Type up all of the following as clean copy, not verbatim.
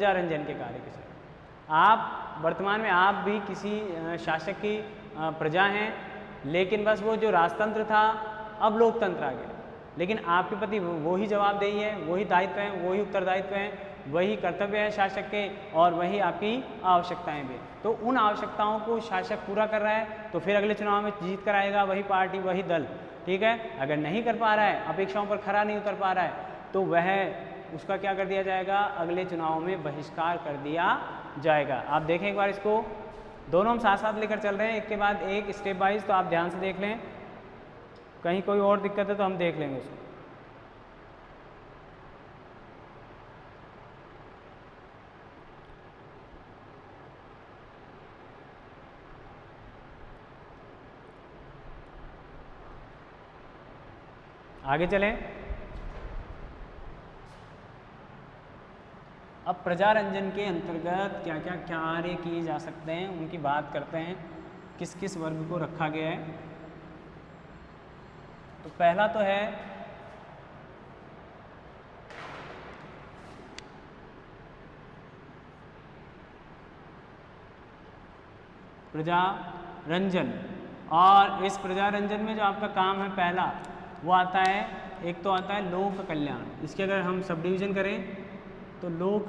प्रजारंजन के कार्य के साथ। आप वर्तमान में आप भी किसी शासक की प्रजा हैं, लेकिन बस वो जो राजतंत्र था अब लोकतंत्र आ गया, लेकिन आपके प्रति वही जवाबदेही है, वही दायित्व है, वही उत्तरदायित्व हैं, वही कर्तव्य है शासक के, और वही आपकी आवश्यकताएं भी। तो उन आवश्यकताओं को शासक पूरा कर रहा है तो फिर अगले चुनाव में जीत कर आएगा वही पार्टी, वही दल, ठीक है। अगर नहीं कर पा रहा है, अपेक्षाओं पर खरा नहीं उतर पा रहा है, तो वह उसका क्या कर दिया जाएगा, अगले चुनाव में बहिष्कार कर दिया जाएगा। आप देखें एक बार इसको, दोनों हम साथ साथ लेकर चल रहे हैं, एक के बाद एक स्टेप वाइज, तो आप ध्यान से देख लें, कहीं कोई और दिक्कत है तो हम देख लेंगे उसको। आगे चलें। अब प्रजारंजन के अंतर्गत क्या क्या कार्य किए जा सकते हैं उनकी बात करते हैं, किस किस वर्ग को रखा गया है। तो पहला तो है प्रजारंजन, और इस प्रजारंजन में जो आपका काम है पहला वो आता है, एक तो आता है लोक कल्याण। इसके अगर हम सब डिवीजन करें तो लोक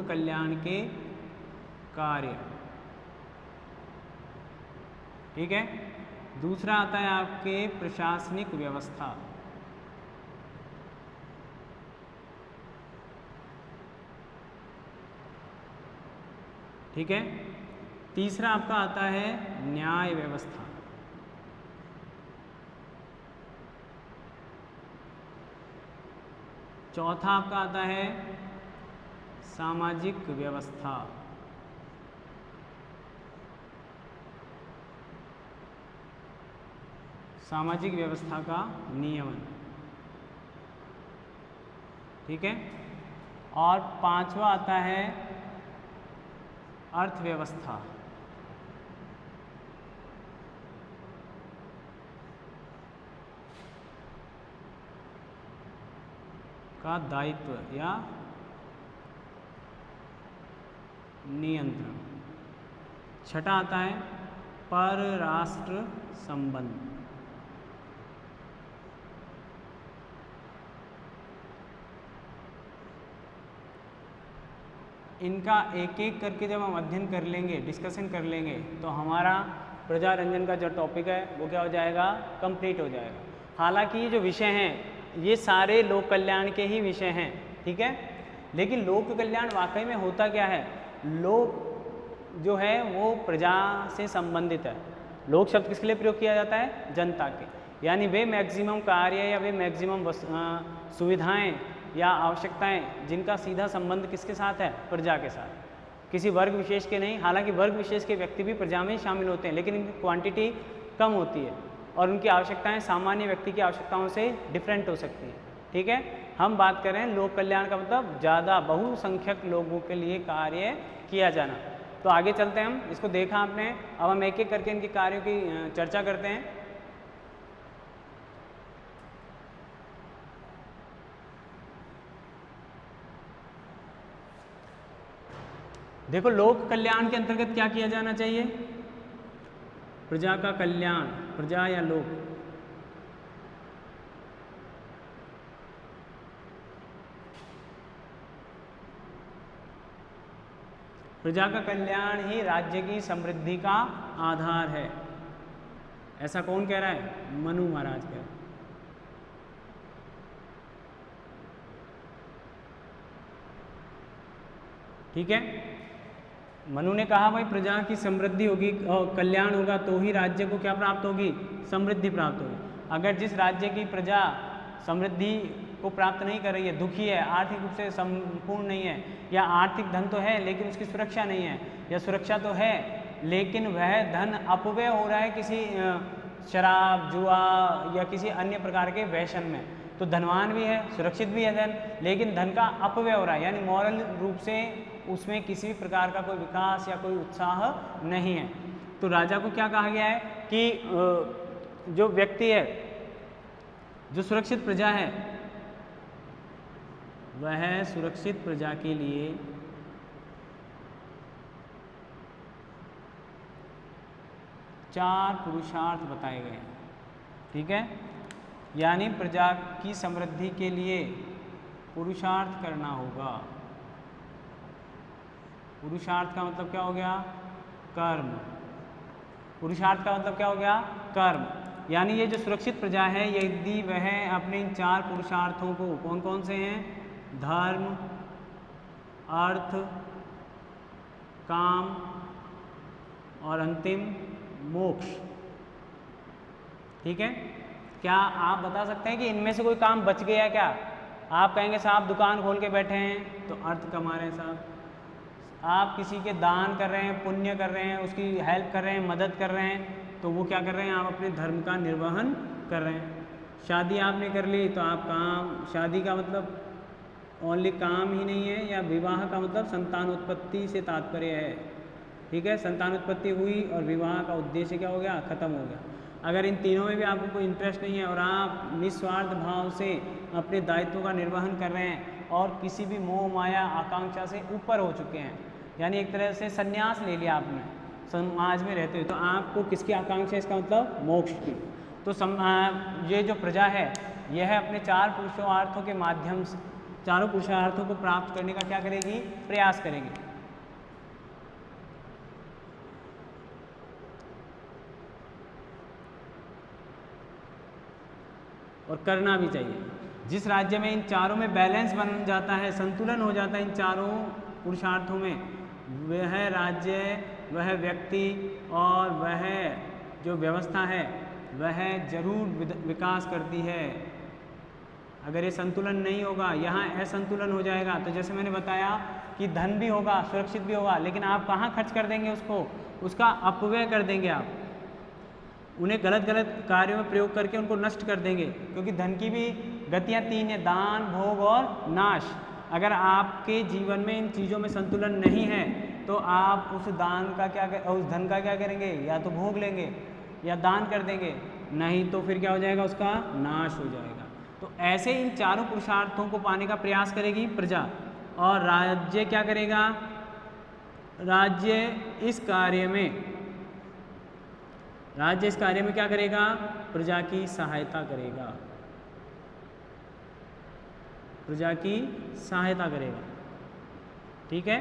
कल्याण के कार्य, ठीक है। दूसरा आता है आपके प्रशासनिक व्यवस्था, ठीक है। तीसरा आपका आता है न्याय व्यवस्था, चौथा आपका आता है सामाजिक व्यवस्था, सामाजिक व्यवस्था का नियमन, ठीक है। और पांचवा आता है अर्थव्यवस्था, का दायित्व या नियंत्रण। छठा आता है परराष्ट्र संबंध, इनका एक एक करके जब हम अध्ययन कर लेंगे, डिस्कशन कर लेंगे, तो हमारा प्रजारंजन का जो टॉपिक है वो क्या हो जाएगा, कंप्लीट हो जाएगा। हालांकि ये जो विषय हैं ये सारे लोक कल्याण के ही विषय हैं, ठीक है। लेकिन लोक कल्याण वाकई में होता क्या है, लोक जो है वो प्रजा से संबंधित है। लोक शब्द किसके लिए प्रयोग किया जाता है, जनता के, यानी वे मैक्सिमम कार्य या वे मैक्सिमम सुविधाएं या आवश्यकताएं जिनका सीधा संबंध किसके साथ है, प्रजा के साथ, किसी वर्ग विशेष के नहीं। हालांकि वर्ग विशेष के व्यक्ति भी प्रजा में शामिल होते हैं, लेकिन इनकी क्वांटिटी कम होती है और उनकी आवश्यकताएं सामान्य व्यक्ति की आवश्यकताओं से डिफरेंट हो सकती है, ठीक है। हम बात कर रहे हैं लोक कल्याण का मतलब ज़्यादा बहुसंख्यक लोगों के लिए कार्य किया जाना। तो आगे चलते हैं, हम इसको देखा आपने, अब हम एक एक करके इनके कार्यों की चर्चा करते हैं। देखो, लोक कल्याण के अंतर्गत क्या किया जाना चाहिए, प्रजा का कल्याण, प्रजा या लोक, प्रजा का कल्याण ही राज्य की समृद्धि का आधार है। ऐसा कौन कह रहा है, मनु महाराज कह रहे हैं। ठीक है, मनु ने कहा भाई प्रजा की समृद्धि होगी और कल्याण होगा तो ही राज्य को क्या प्राप्त होगी, समृद्धि प्राप्त होगी। अगर जिस राज्य की प्रजा समृद्धि को प्राप्त नहीं कर रही है, दुखी है, आर्थिक रूप से संपूर्ण नहीं है, या आर्थिक धन तो है लेकिन उसकी सुरक्षा नहीं है, या सुरक्षा तो है लेकिन वह धन अपव्यय हो रहा है किसी शराब, जुआ या किसी अन्य प्रकार के व्यसन में, तो धनवान भी है, सुरक्षित भी है धन, लेकिन धन का अपव्यय हो रहा है, यानी मॉरल रूप से उसमें किसी भी प्रकार का कोई विकास या कोई उत्साह नहीं है। तो राजा को क्या कहा गया है कि जो व्यक्ति है, जो सुरक्षित प्रजा है, वह सुरक्षित प्रजा के लिए चार पुरुषार्थ बताए गए हैं। ठीक है, यानी प्रजा की समृद्धि के लिए पुरुषार्थ करना होगा। पुरुषार्थ का मतलब क्या हो गया? कर्म। पुरुषार्थ का मतलब क्या हो गया? कर्म। यानी ये जो सुरक्षित प्रजा है, यदि वह अपने इन चार पुरुषार्थों को, कौन कौन से हैं? धर्म, अर्थ, काम और अंतिम मोक्ष। ठीक है, क्या आप बता सकते हैं कि इनमें से कोई काम बच गया क्या? आप कहेंगे साहब दुकान खोल के बैठे हैं तो अर्थ कमा रहे हैं साहब, आप किसी के दान कर रहे हैं, पुण्य कर रहे हैं, उसकी हेल्प कर रहे हैं, मदद कर रहे हैं, तो वो क्या कर रहे हैं? आप अपने धर्म का निर्वहन कर रहे हैं। शादी आपने कर ली तो आप काम, शादी का मतलब ओनली काम ही नहीं है, या विवाह का मतलब संतान उत्पत्ति से तात्पर्य है। ठीक है, संतान उत्पत्ति हुई और विवाह का उद्देश्य क्या हो गया? खत्म हो गया। अगर इन तीनों में भी आपको कोई इंटरेस्ट नहीं है और आप निस्वार्थ भाव से अपने दायित्वों का निर्वहन कर रहे हैं और किसी भी मोह माया आकांक्षा से ऊपर हो चुके हैं, यानी एक तरह से संन्यास ले लिया आपने, समाज में रहते हो, तो आपको किसकी आकांक्षा? इसका मतलब मोक्ष की। तो ये जो प्रजा है यह अपने चार पुरुषार्थों के माध्यम से, चारों पुरुषार्थों को प्राप्त करने का क्या करेगी? प्रयास करेगी। और करना भी चाहिए। जिस राज्य में इन चारों में बैलेंस बन जाता है, संतुलन हो जाता है इन चारों पुरुषार्थों में, वह राज्य, वह व्यक्ति और वह जो व्यवस्था है वह जरूर विकास करती है। अगर ये संतुलन नहीं होगा, यहाँ असंतुलन हो जाएगा, तो जैसे मैंने बताया कि धन भी होगा, सुरक्षित भी होगा, लेकिन आप कहाँ खर्च कर देंगे उसको? उसका अपव्यय कर देंगे आप, उन्हें गलत गलत कार्यों में प्रयोग करके उनको नष्ट कर देंगे। क्योंकि धन की भी गतियाँ तीन है, दान, भोग और नाश। अगर आपके जीवन में इन चीज़ों में संतुलन नहीं है तो आप उस दान का क्या, उस धन का क्या करेंगे? या तो भोग लेंगे या दान कर देंगे, नहीं तो फिर क्या हो जाएगा? उसका नाश हो जाएगा। तो ऐसे इन चारों पुरुषार्थों को पाने का प्रयास करेगी प्रजा। और राज्य क्या करेगा? राज्य इस कार्य में क्या करेगा? प्रजा की सहायता करेगा, प्रजा की सहायता करेगा। ठीक है,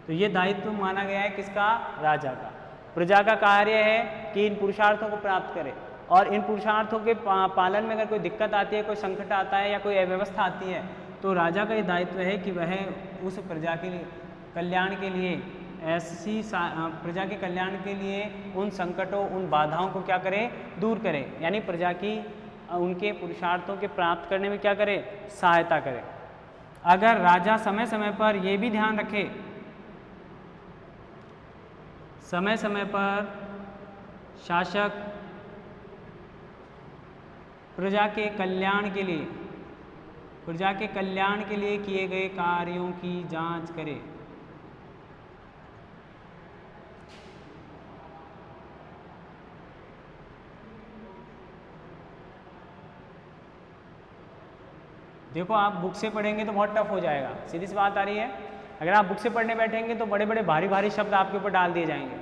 तो ये दायित्व माना गया है किसका? राजा का। प्रजा का कार्य है कि इन पुरुषार्थों को प्राप्त करे, और इन पुरुषार्थों के पालन में अगर कोई दिक्कत आती है, कोई संकट आता है या कोई अव्यवस्था आती है, तो राजा का ये दायित्व है कि वह उस प्रजा के लिए कल्याण के लिए, ऐसी प्रजा के कल्याण के लिए उन संकटों, उन बाधाओं को क्या करे? दूर करे। यानी प्रजा की उनके पुरुषार्थों के प्राप्त करने में क्या करे? सहायता करे। अगर राजा समय समय पर ये भी ध्यान रखे, समय समय पर शासक प्रजा के कल्याण के लिए किए गए कार्यों की जांच करे। देखो, आप बुक से पढ़ेंगे तो बहुत टफ हो जाएगा, सीधी सी बात आ रही है। अगर आप बुक से पढ़ने बैठेंगे तो बड़े बड़े भारी भारी शब्द आपके ऊपर डाल दिए जाएंगे।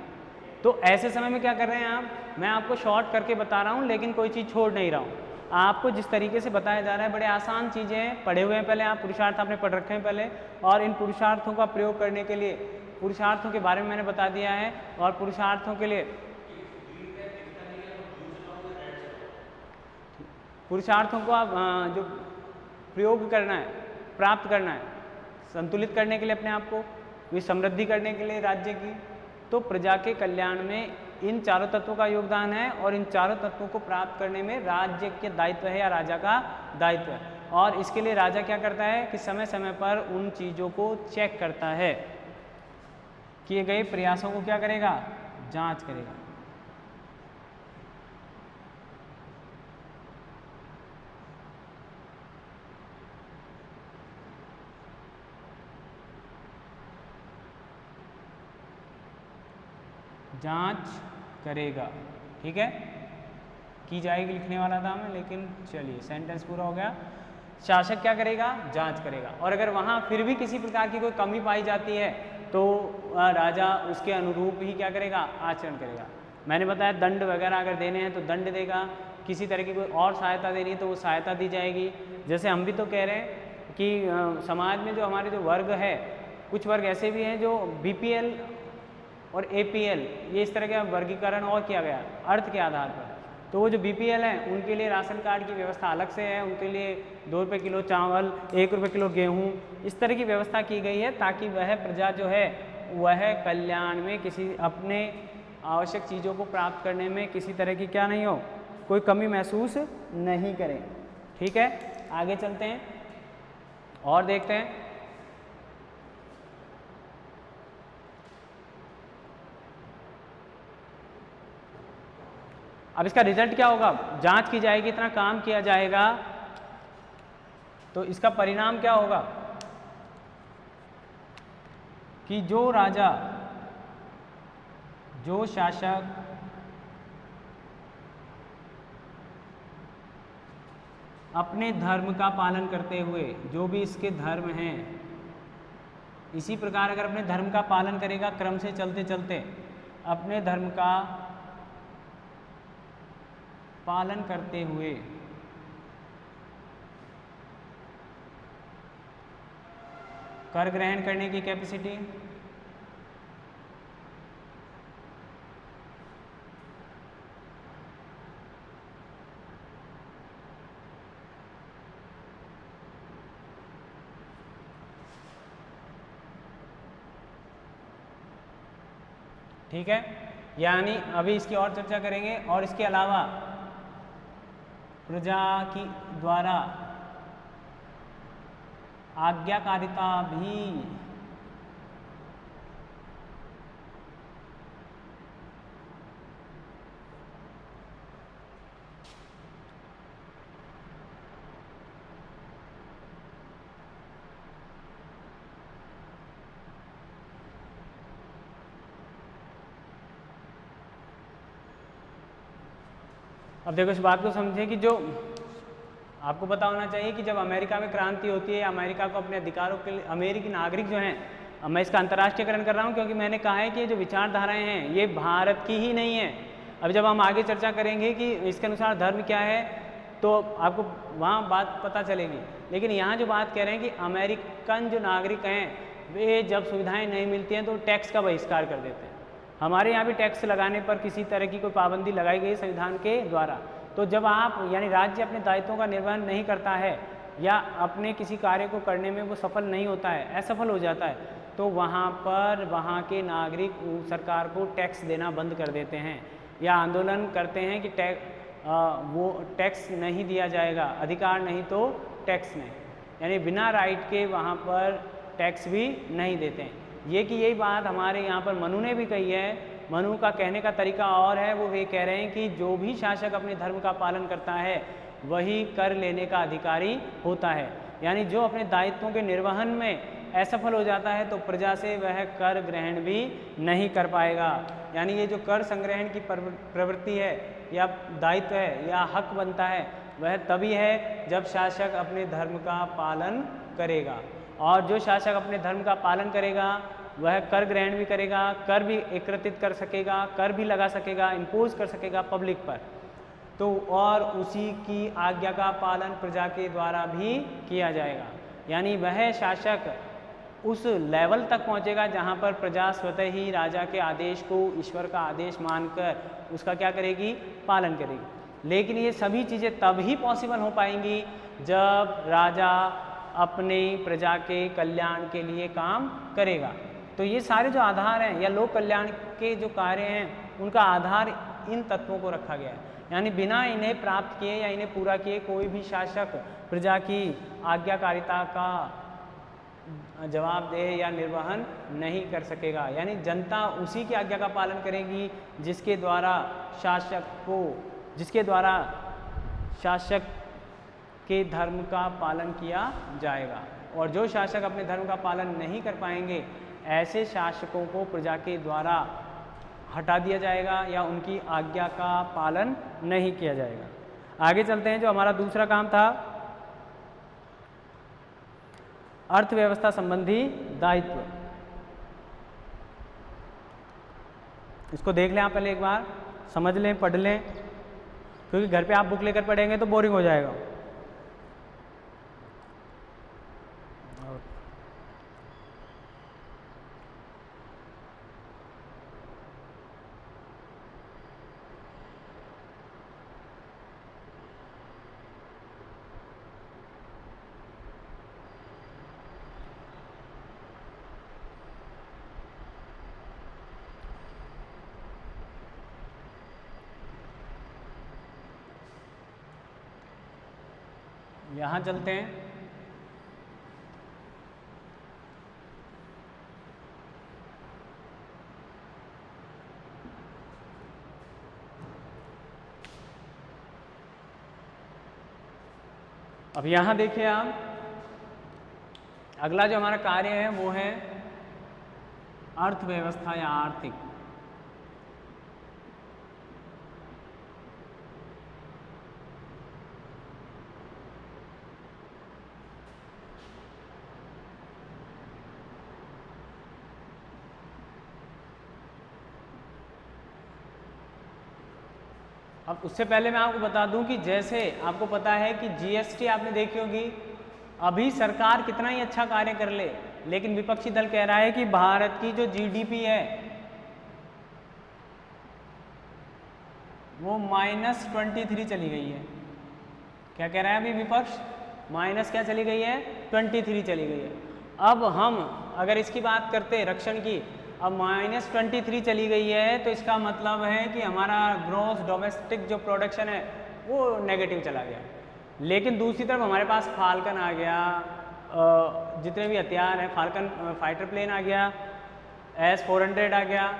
तो ऐसे समय में क्या कर रहे हैं आप? मैं आपको शॉर्ट करके बता रहा हूँ, लेकिन कोई चीज़ छोड़ नहीं रहा हूँ। आपको जिस तरीके से बताया जा रहा है, बड़े आसान चीज़ें हैं, पढ़े हुए हैं पहले आप, पुरुषार्थ आपने पढ़ रखे हैं पहले, और इन पुरुषार्थों का प्रयोग करने के लिए पुरुषार्थों के बारे में मैंने बता दिया है। और पुरुषार्थों के लिए पुरुषार्थों को आप जो प्रयोग करना है, प्राप्त करना है, संतुलित करने के लिए अपने आप को, समृद्धि करने के लिए राज्य की, तो प्रजा के कल्याण में इन चारों तत्वों का योगदान है। और इन चारों तत्वों को प्राप्त करने में राज्य के दायित्व है या राजा का दायित्व है। और इसके लिए राजा क्या करता है कि समय समय पर उन चीज़ों को चेक करता है, किए गए प्रयासों को क्या करेगा? जांच करेगा। जांच करेगा। ठीक है, की जाएगी लिखने वाला था मैं, लेकिन चलिए सेंटेंस पूरा हो गया। शासक क्या करेगा, जांच करेगा, और अगर वहाँ फिर भी किसी प्रकार की कोई कमी पाई जाती है तो राजा उसके अनुरूप ही क्या करेगा, आचरण करेगा। मैंने बताया दंड वगैरह अगर देने हैं तो दंड देगा, किसी तरह की कोई और सहायता देनी है तो वो सहायता दी जाएगी। जैसे हम भी तो कह रहे हैं कि समाज में जो हमारे जो वर्ग है, कुछ वर्ग ऐसे भी हैं जो BPL और APL ये इस तरह का वर्गीकरण और किया गया अर्थ के आधार पर। तो वो जो BPL हैं उनके लिए राशन कार्ड की व्यवस्था अलग से है, उनके लिए 2 रुपये किलो चावल, 1 रुपये किलो गेहूँ, इस तरह की व्यवस्था की गई है ताकि वह प्रजा जो है वह कल्याण में किसी अपने आवश्यक चीज़ों को प्राप्त करने में किसी तरह की क्या नहीं हो, कोई कमी महसूस नहीं करें। ठीक है, आगे चलते हैं और देखते हैं। अब इसका रिजल्ट क्या होगा, जांच की जाएगी, इतना काम किया जाएगा, तो इसका परिणाम क्या होगा कि जो राजा, जो शासक अपने धर्म का पालन करते हुए, जो भी इसके धर्म हैं, इसी प्रकार अगर अपने धर्म का पालन करेगा, क्रम से चलते चलते अपने धर्म का पालन करते हुए कर ग्रहण करने की कैपेसिटी, ठीक है, यानी अभी इसकी और चर्चा करेंगे। और इसके अलावा प्रजा की द्वारा आज्ञाकारिता भी अब देखो इस बात को समझें कि जो आपको पता होना चाहिए कि जब अमेरिका में क्रांति होती है, अमेरिका को अपने अधिकारों के लिए अमेरिकी नागरिक जो हैं, अब मैं इसका अंतर्राष्ट्रीयकरण कर रहा हूँ क्योंकि मैंने कहा है कि ये जो विचारधाराएं हैं ये भारत की ही नहीं है। अब जब हम आगे चर्चा करेंगे कि इसके अनुसार धर्म क्या है तो आपको वहाँ बात पता चलेगी। लेकिन यहाँ जो बात कह रहे हैं कि अमेरिकन जो नागरिक हैं वे जब सुविधाएँ नहीं मिलती हैं तो टैक्स का बहिष्कार कर देते हैं। हमारे यहाँ भी टैक्स लगाने पर किसी तरह की कोई पाबंदी लगाई गई संविधान के द्वारा। तो जब आप यानी राज्य अपने दायित्वों का निर्वहन नहीं करता है या अपने किसी कार्य को करने में वो सफल नहीं होता है, असफल हो जाता है, तो वहाँ पर वहाँ के नागरिक सरकार को टैक्स देना बंद कर देते हैं या आंदोलन करते हैं कि वो टैक्स नहीं दिया जाएगा, अधिकार नहीं तो टैक्स नहीं, यानी बिना राइट के वहाँ पर टैक्स भी नहीं देते हैं। ये कि यही बात हमारे यहाँ पर मनु ने भी कही है। मनु का कहने का तरीका और है, वो ये कह रहे हैं कि जो भी शासक अपने धर्म का पालन करता है वही कर लेने का अधिकारी होता है। यानी जो अपने दायित्वों के निर्वहन में असफल हो जाता है तो प्रजा से वह कर ग्रहण भी नहीं कर पाएगा। यानी ये जो कर संग्रहण की प्रवृत्ति है या दायित्व है या हक बनता है वह तभी है जब शासक अपने धर्म का पालन करेगा। और जो शासक अपने धर्म का पालन करेगा वह कर ग्रहण भी करेगा, कर भी एकत्रित कर सकेगा, कर भी लगा सकेगा, इम्पोज कर सकेगा पब्लिक पर, तो और उसी की आज्ञा का पालन प्रजा के द्वारा भी किया जाएगा। यानी वह शासक उस लेवल तक पहुंचेगा जहां पर प्रजा स्वतः ही राजा के आदेश को ईश्वर का आदेश मानकर उसका क्या करेगी, पालन करेगी। लेकिन ये सभी चीज़ें तभी पॉसिबल हो पाएंगी जब राजा अपने प्रजा के कल्याण के लिए काम करेगा। तो ये सारे जो आधार हैं या लोक कल्याण के जो कार्य हैं उनका आधार इन तत्वों को रखा गया है। यानी बिना इन्हें प्राप्त किए या इन्हें पूरा किए कोई भी शासक प्रजा की आज्ञाकारिता का जवाबदेह या निर्वहन नहीं कर सकेगा। यानी जनता उसी की आज्ञा का पालन करेगी जिसके द्वारा शासक के धर्म का पालन किया जाएगा। और जो शासक अपने धर्म का पालन नहीं कर पाएंगे ऐसे शासकों को प्रजा के द्वारा हटा दिया जाएगा या उनकी आज्ञा का पालन नहीं किया जाएगा। आगे चलते हैं। जो हमारा दूसरा काम था अर्थव्यवस्था संबंधी दायित्व। इसको देख लें आप पहले एक बार, समझ लें, पढ़ लें, क्योंकि घर पे आप बुक लेकर पढ़ेंगे तो बोरिंग हो जाएगा। यहाँ चलते हैं। अब यहाँ देखिए आप, अगला जो हमारा कार्य है वो है अर्थव्यवस्था या आर्थिक। अब उससे पहले मैं आपको बता दूं कि जैसे आपको पता है कि जीएसटी आपने देखी होगी, अभी सरकार कितना ही अच्छा कार्य कर ले, लेकिन विपक्षी दल कह रहा है कि भारत की जो जीडीपी है वो -23 चली गई है। क्या कह रहा है अभी विपक्ष? माइनस क्या चली गई है? 23 चली गई है। अब हम अगर इसकी बात करते रक्षण की, अब -23 चली गई है, तो इसका मतलब है कि हमारा ग्रॉस डोमेस्टिक जो प्रोडक्शन है वो नेगेटिव चला गया। लेकिन दूसरी तरफ हमारे पास फाल्कन आ गया, जितने भी हथियार हैं, फाल्कन फाइटर प्लेन आ गया, S-400 आ गया,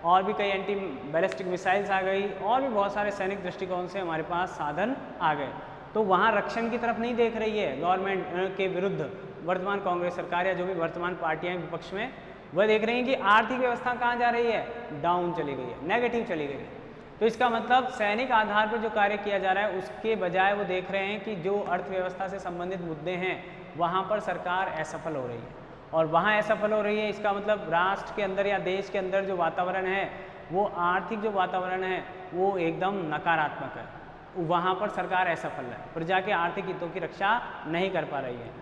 और भी कई एंटी बैलिस्टिक मिसाइल्स आ गई, और भी बहुत सारे सैनिक दृष्टिकोण से हमारे पास साधन आ गए। तो वहाँ रक्षण की तरफ नहीं देख रही है गवर्नमेंट के विरुद्ध वर्तमान कांग्रेस सरकार या जो भी वर्तमान पार्टियां विपक्ष में, वह देख रही हैं कि आर्थिक व्यवस्था कहाँ जा रही है? डाउन चली गई है, नेगेटिव चली गई है। तो इसका मतलब सैनिक आधार पर जो कार्य किया जा रहा है उसके बजाय वो देख रहे हैं कि जो अर्थव्यवस्था से संबंधित मुद्दे हैं वहाँ पर सरकार असफल हो रही है, और वहाँ असफल हो रही है। इसका मतलब राष्ट्र के अंदर या देश के अंदर जो वातावरण है, वो आर्थिक जो वातावरण है वो एकदम नकारात्मक है, वहाँ पर सरकार असफल है, प्रजा के आर्थिक हितों की रक्षा नहीं कर पा रही है।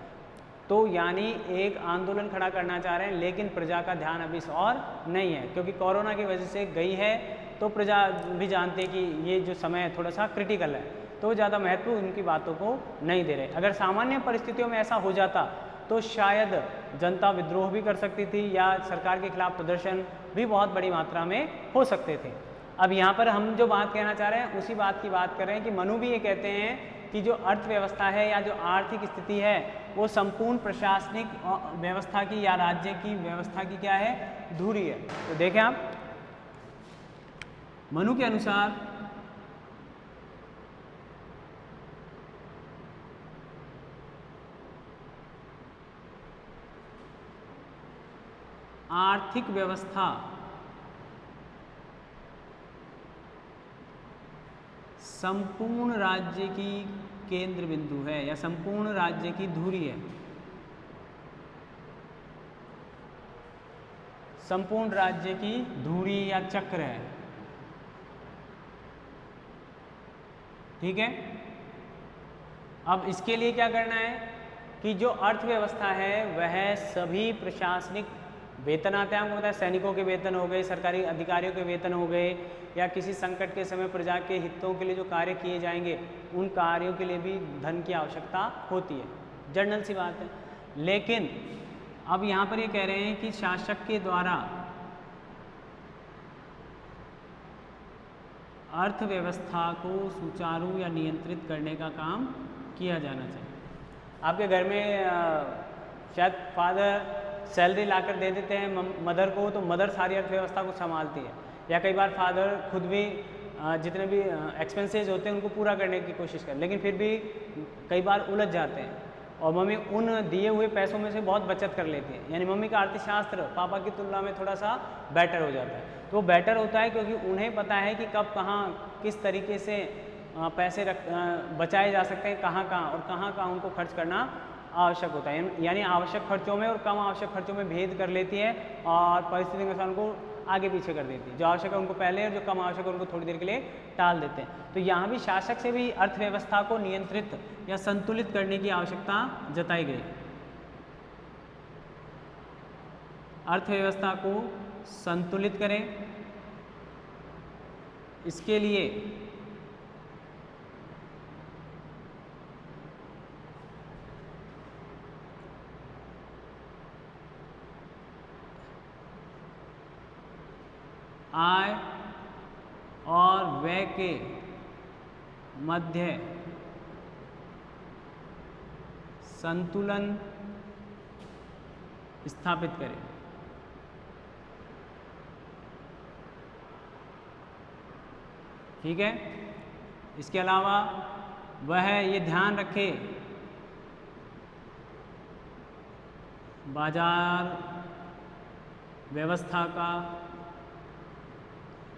तो यानी एक आंदोलन खड़ा करना चाह रहे हैं, लेकिन प्रजा का ध्यान अभी इस और नहीं है, क्योंकि कोरोना की वजह से गई है, तो प्रजा भी जानते हैं कि ये जो समय थोड़ा सा क्रिटिकल है, तो ज़्यादा महत्व उनकी बातों को नहीं दे रहे। अगर सामान्य परिस्थितियों में ऐसा हो जाता तो शायद जनता विद्रोह भी कर सकती थी, या सरकार के खिलाफ प्रदर्शन भी बहुत बड़ी मात्रा में हो सकते थे। अब यहाँ पर हम जो बात कहना चाह रहे हैं उसी बात की बात कर रहे हैं कि मनु भी ये कहते हैं कि जो अर्थव्यवस्था है या जो आर्थिक स्थिति है वो संपूर्ण प्रशासनिक व्यवस्था की या राज्य की व्यवस्था की क्या है? धुरी है। तो देखें आप, मनु के अनुसार आर्थिक व्यवस्था संपूर्ण राज्य की केंद्र बिंदु है या संपूर्ण राज्य की धुरी है। संपूर्ण राज्य की धुरी या चक्र है, ठीक है। अब इसके लिए क्या करना है कि जो अर्थव्यवस्था है वह सभी प्रशासनिक वेतन आते हैं, आपको पता है, सैनिकों के वेतन हो गए, सरकारी अधिकारियों के वेतन हो गए, या किसी संकट के समय प्रजा के हितों के लिए जो कार्य किए जाएंगे उन कार्यों के लिए भी धन की आवश्यकता होती है, जनरल सी बात है। लेकिन अब यहाँ पर ये कह रहे हैं कि शासक के द्वारा अर्थव्यवस्था को सुचारू या नियंत्रित करने का काम किया जाना चाहिए। आपके घर में शायद फादर सैलरी लाकर दे देते हैं मदर को, तो मदर सारी अर्थव्यवस्था को संभालती है, या कई बार फादर खुद भी जितने भी एक्सपेंसेस होते हैं उनको पूरा करने की कोशिश करते हैं, लेकिन फिर भी कई बार उलझ जाते हैं, और मम्मी उन दिए हुए पैसों में से बहुत बचत कर लेती है। यानी मम्मी का अर्थशास्त्र पापा की तुलना में थोड़ा सा बेटर हो जाता है। तो वो बेटर होता है क्योंकि उन्हें पता है कि कब कहाँ किस तरीके से पैसे बचाए जा सकते हैं, कहाँ कहाँ और कहाँ कहाँ उनको खर्च करना आवश्यक होता है, यानी आवश्यक खर्चों में और कम आवश्यक खर्चों में भेद कर लेती है और परिस्थिति के अनुसार उनको आगे पीछे कर देती है। जो आवश्यक है उनको पहले और जो कम आवश्यक है उनको थोड़ी देर के लिए टाल देते हैं। तो यहाँ भी शासक से भी अर्थव्यवस्था को नियंत्रित या संतुलित करने की आवश्यकता जताई गई। अर्थव्यवस्था को संतुलित करें, इसके लिए आय और व्यय के मध्य संतुलन स्थापित करें। ठीक है। इसके अलावा वह ये ध्यान रखे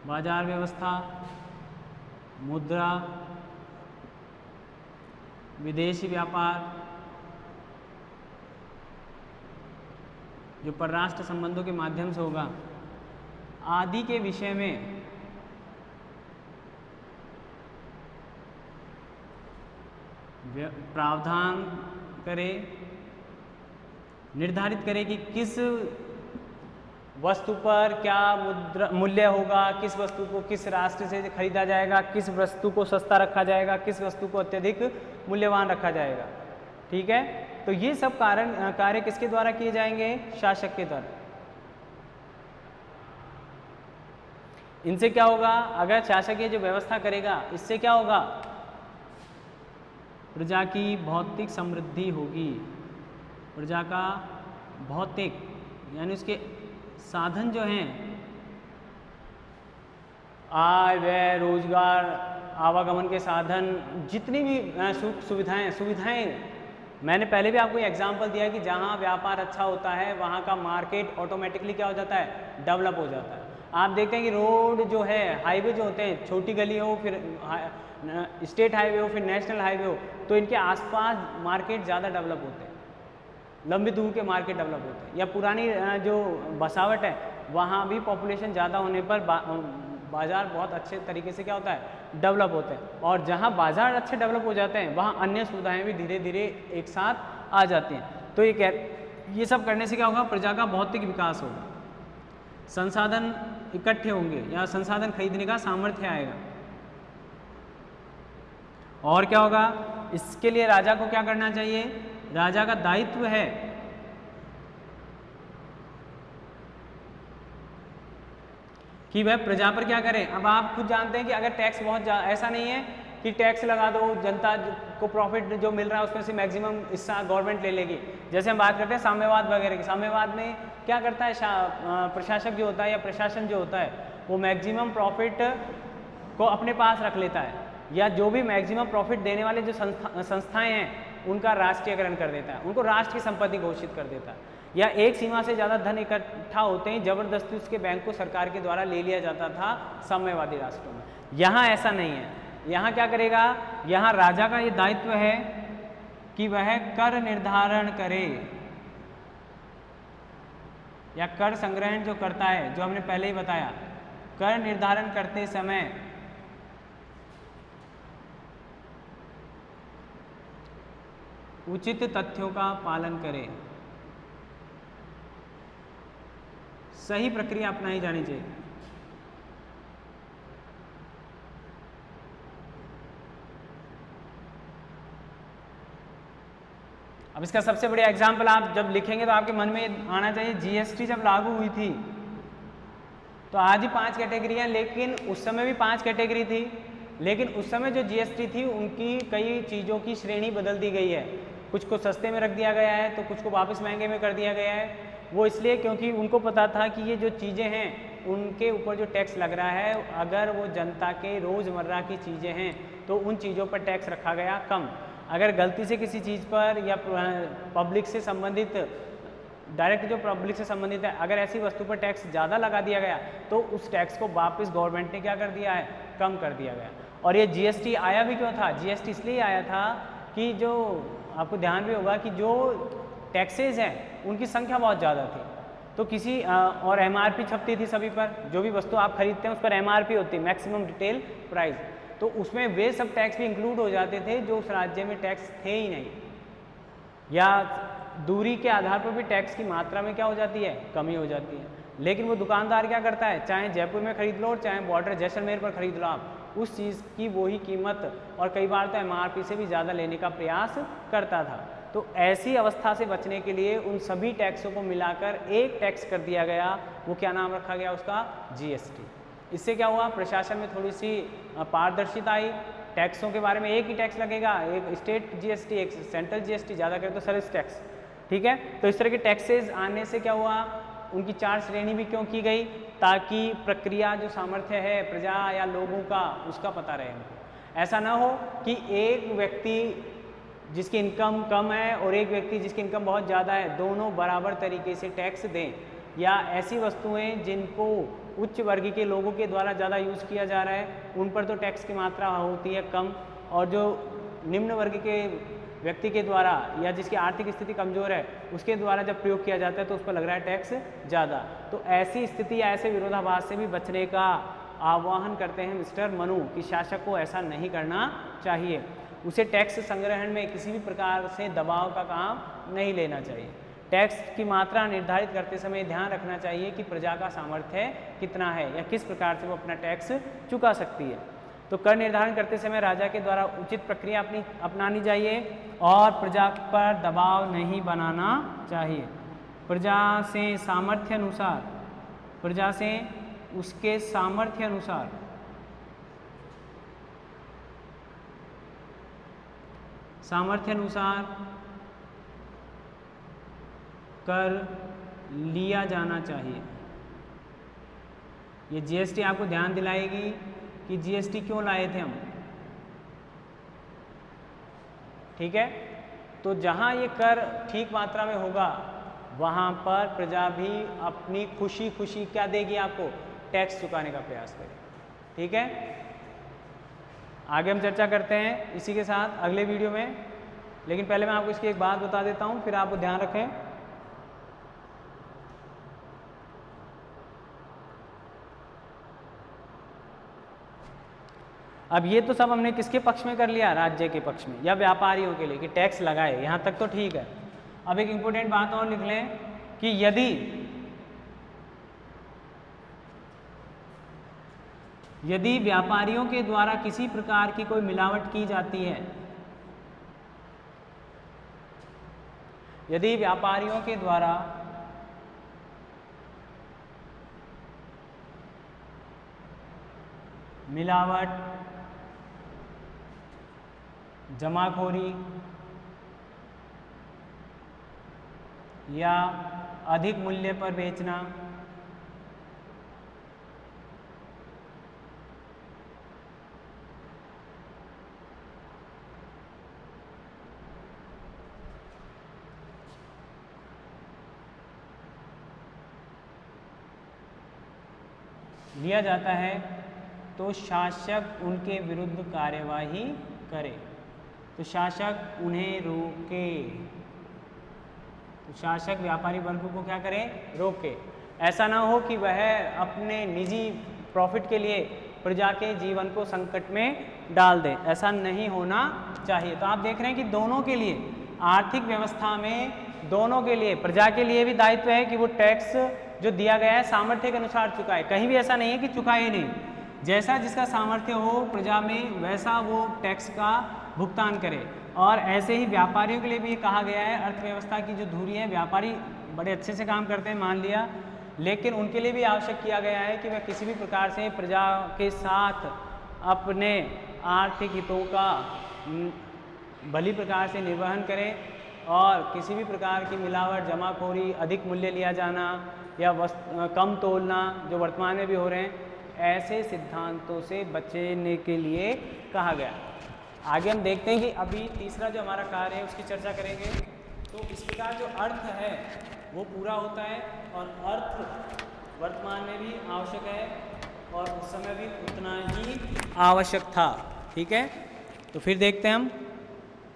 बाजार व्यवस्था, मुद्रा, विदेशी व्यापार, जो परराष्ट्र संबंधों के माध्यम से होगा, आदि के विषय में प्रावधान करे, निर्धारित करे कि किस वस्तु पर क्या मूल्य होगा, किस वस्तु को किस राष्ट्र से खरीदा जाएगा, किस वस्तु को सस्ता रखा जाएगा, किस वस्तु को अत्यधिक मूल्यवान रखा जाएगा। ठीक है। तो ये सब कार्य किसके द्वारा किए जाएंगे? शासक के द्वारा। इनसे क्या होगा? अगर शासक ये जो व्यवस्था करेगा, इससे क्या होगा? प्रजा की भौतिक समृद्धि होगी। प्रजा का भौतिक यानी उसके साधन जो हैं, आय व्यय रोजगार आवागमन के साधन, जितनी भी सुविधाएं मैंने पहले भी आपको एग्जांपल दिया कि जहां व्यापार अच्छा होता है वहां का मार्केट ऑटोमेटिकली क्या हो जाता है? डेवलप हो जाता है। आप देखते हैं कि रोड जो है, हाईवे जो होते हैं, छोटी गली हो फिर स्टेट हाईवे हो फिर नेशनल हाईवे हो, तो इनके आसपास मार्केट ज़्यादा डेवलप होते हैं, लंबी दूर के मार्केट डेवलप होते हैं। या पुरानी जो बसावट है वहाँ भी पॉपुलेशन ज़्यादा होने पर बाज़ार बहुत अच्छे तरीके से क्या होता है? डेवलप होते हैं। और जहाँ बाज़ार अच्छे डेवलप हो जाते हैं वहाँ अन्य सुविधाएं भी धीरे धीरे एक साथ आ जाती हैं। तो ये सब करने से क्या होगा? प्रजा का भौतिक विकास होगा, संसाधन इकट्ठे होंगे या संसाधन खरीदने का सामर्थ्य आएगा। और क्या होगा? इसके लिए राजा को क्या करना चाहिए? राजा का दायित्व है कि वह प्रजा पर क्या करे। अब आप खुद जानते हैं कि अगर टैक्स बहुत ऐसा नहीं है कि टैक्स लगा दो, जनता को प्रॉफिट जो मिल रहा है उसमें से मैक्सिमम हिस्सा गवर्नमेंट ले लेगी। जैसे हम बात करते हैं साम्यवाद वगैरह की, साम्यवाद में क्या करता है प्रशासक जो होता है या प्रशासन जो होता है वो मैक्सिमम प्रॉफिट को अपने पास रख लेता है, या जो भी मैक्सिमम प्रॉफिट देने वाले जो संस्थाएं हैं उनका राष्ट्रीयकरण कर देता है, उनको राष्ट्र की संपत्ति घोषित कर देता है। या एक सीमा से ज़्यादा धन इकट्ठा होते ही जबरदस्ती उसके बैंक को सरकार के द्वारा ले लिया जाता था साम्यवादी राष्ट्रों में। यहाँ ऐसा नहीं है। यहाँ क्या करेगा? यहाँ राजा का ये दायित्व है कि वह कर निर्धारण करे या कर संग्रहण जो करता है, जो हमने पहले ही बताया, कर निर्धारण करते समय उचित तथ्यों का पालन करें, सही प्रक्रिया अपनाई जानी चाहिए। अब इसका सबसे बड़ा एग्जाम्पल आप जब लिखेंगे तो आपके मन में आना चाहिए, जीएसटी जब लागू हुई थी तो आज ही 5 कैटेगरियां, लेकिन उस समय भी 5 कैटेगरी थी, लेकिन उस समय जो जीएसटी थी उनकी कई चीज़ों की श्रेणी बदल दी गई है। कुछ को सस्ते में रख दिया गया है तो कुछ को वापस महंगे में कर दिया गया है। वो इसलिए क्योंकि उनको पता था कि ये जो चीज़ें हैं उनके ऊपर जो टैक्स लग रहा है, अगर वो जनता के रोज़मर्रा की चीज़ें हैं तो उन चीज़ों पर टैक्स रखा गया कम। अगर गलती से किसी चीज़ पर या पब्लिक से संबंधित, डायरेक्ट जो पब्लिक से संबंधित है, अगर ऐसी वस्तु पर टैक्स ज़्यादा लगा दिया गया तो उस टैक्स को वापस गवर्नमेंट ने क्या कर दिया है? कम कर दिया गया। और ये जीएसटी आया भी क्यों था? जीएसटी इसलिए आया था कि जो आपको ध्यान भी होगा कि जो टैक्सेज हैं उनकी संख्या बहुत ज़्यादा थी। तो किसी और MRP छपती थी सभी पर, जो भी वस्तु आप खरीदते हैं उस पर MRP होती है, मैक्सिमम रिटेल प्राइस। तो उसमें वे सब टैक्स भी इंक्लूड हो जाते थे जो उस राज्य में टैक्स थे ही नहीं, या दूरी के आधार पर भी टैक्स की मात्रा में क्या हो जाती है, कमी हो जाती है। लेकिन वो दुकानदार क्या करता है, चाहे जयपुर में खरीद लो चाहे बॉर्डर जैसलमेर पर खरीद लो, आप उस चीज़ की वही कीमत और कई बार तो MRP से भी ज़्यादा लेने का प्रयास करता था। तो ऐसी अवस्था से बचने के लिए उन सभी टैक्सों को मिलाकर एक टैक्स कर दिया गया। वो क्या नाम रखा गया उसका, GST। इससे क्या हुआ, प्रशासन में थोड़ी सी पारदर्शिता आई। टैक्सों के बारे में एक ही टैक्स लगेगा, एक स्टेट GST, एक सेंट्रल GST, ज़्यादा करें तो सर्विस टैक्स, ठीक है। तो इस तरह के टैक्सेस आने से क्या हुआ, उनकी 4 श्रेणी भी क्यों की गई, ताकि प्रक्रिया जो सामर्थ्य है प्रजा या लोगों का उसका पता रहे उनको। ऐसा ना हो कि एक व्यक्ति जिसकी इनकम कम है और एक व्यक्ति जिसकी इनकम बहुत ज़्यादा है, दोनों बराबर तरीके से टैक्स दें, या ऐसी वस्तुएं जिनको उच्च वर्ग के लोगों के द्वारा ज़्यादा यूज़ किया जा रहा है उन पर तो टैक्स की मात्रा होती है कम, और जो निम्न वर्ग के व्यक्ति के द्वारा या जिसकी आर्थिक स्थिति कमज़ोर है उसके द्वारा जब प्रयोग किया जाता है तो उस पर लग रहा है टैक्स ज़्यादा। तो ऐसी स्थिति या ऐसे विरोधाभास से भी बचने का आह्वान करते हैं मिस्टर मनु कि शासक को ऐसा नहीं करना चाहिए, उसे टैक्स संग्रहण में किसी भी प्रकार से दबाव का काम नहीं लेना चाहिए। टैक्स की मात्रा निर्धारित करते समय ध्यान रखना चाहिए कि प्रजा का सामर्थ्य कितना है या किस प्रकार से वो अपना टैक्स चुका सकती है। तो कर निर्धारण करते समय राजा के द्वारा उचित प्रक्रिया अपनानी चाहिए और प्रजा पर दबाव नहीं बनाना चाहिए। प्रजा से सामर्थ्य अनुसार, प्रजा से उसके सामर्थ्य अनुसार कर लिया जाना चाहिए। ये GST आपको ध्यान दिलाएगी कि GST क्यों लाए थे हम, ठीक है। तो जहाँ ये कर ठीक मात्रा में होगा वहाँ पर प्रजा भी अपनी खुशी खुशी क्या देगी, आपको टैक्स चुकाने का प्रयास करेगी, ठीक है। आगे हम चर्चा करते हैं इसी के साथ अगले वीडियो में, लेकिन पहले मैं आपको इसकी एक बात बता देता हूँ, फिर आप ध्यान रखें। अब ये तो सब हमने किसके पक्ष में कर लिया, राज्य के पक्ष में या व्यापारियों के लिए कि टैक्स लगाए, यहाँ तक तो ठीक है। अब एक इम्पोर्टेंट बात और लिख लें कि यदि व्यापारियों के द्वारा किसी प्रकार की कोई मिलावट की जाती है, यदि व्यापारियों के द्वारा मिलावट, जमाखोरी या अधिक मूल्य पर बेचना, लिया जाता है तो शासक उनके विरुद्ध कार्यवाही करे। तो शासक उन्हें रोके, तो शासक व्यापारी वर्ग को क्या करे, रोके। ऐसा ना हो कि वह अपने निजी प्रॉफिट के लिए प्रजा के जीवन को संकट में डाल दे, ऐसा नहीं होना चाहिए। तो आप देख रहे हैं कि दोनों के लिए आर्थिक व्यवस्था में, दोनों के लिए, प्रजा के लिए भी दायित्व है कि वो टैक्स जो दिया गया है सामर्थ्य के अनुसार चुकाए। कहीं भी ऐसा नहीं है कि चुकाए नहीं, जैसा जिसका सामर्थ्य हो प्रजा में वैसा वो टैक्स का भुगतान करे। और ऐसे ही व्यापारियों के लिए भी कहा गया है, अर्थव्यवस्था की जो धुरी है, व्यापारी बड़े अच्छे से काम करते हैं मान लिया, लेकिन उनके लिए भी आवश्यक किया गया है कि वह किसी भी प्रकार से प्रजा के साथ अपने आर्थिक हितों का भली प्रकार से निर्वहन करें और किसी भी प्रकार की मिलावट, जमाखोरी, अधिक मूल्य लिया जाना या कम तोलना जो वर्तमान में भी हो रहे हैं, ऐसे सिद्धांतों से बचने के लिए कहा गया। आगे हम देखते हैं कि अभी तीसरा जो हमारा कार्य है उसकी चर्चा करेंगे। तो इस प्रकार जो अर्थ है वो पूरा होता है और अर्थ वर्तमान में भी आवश्यक है और उस समय भी उतना ही आवश्यक था, ठीक है। तो फिर देखते हैं हम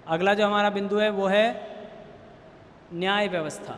अगला जो हमारा बिंदु है वो है न्याय व्यवस्था।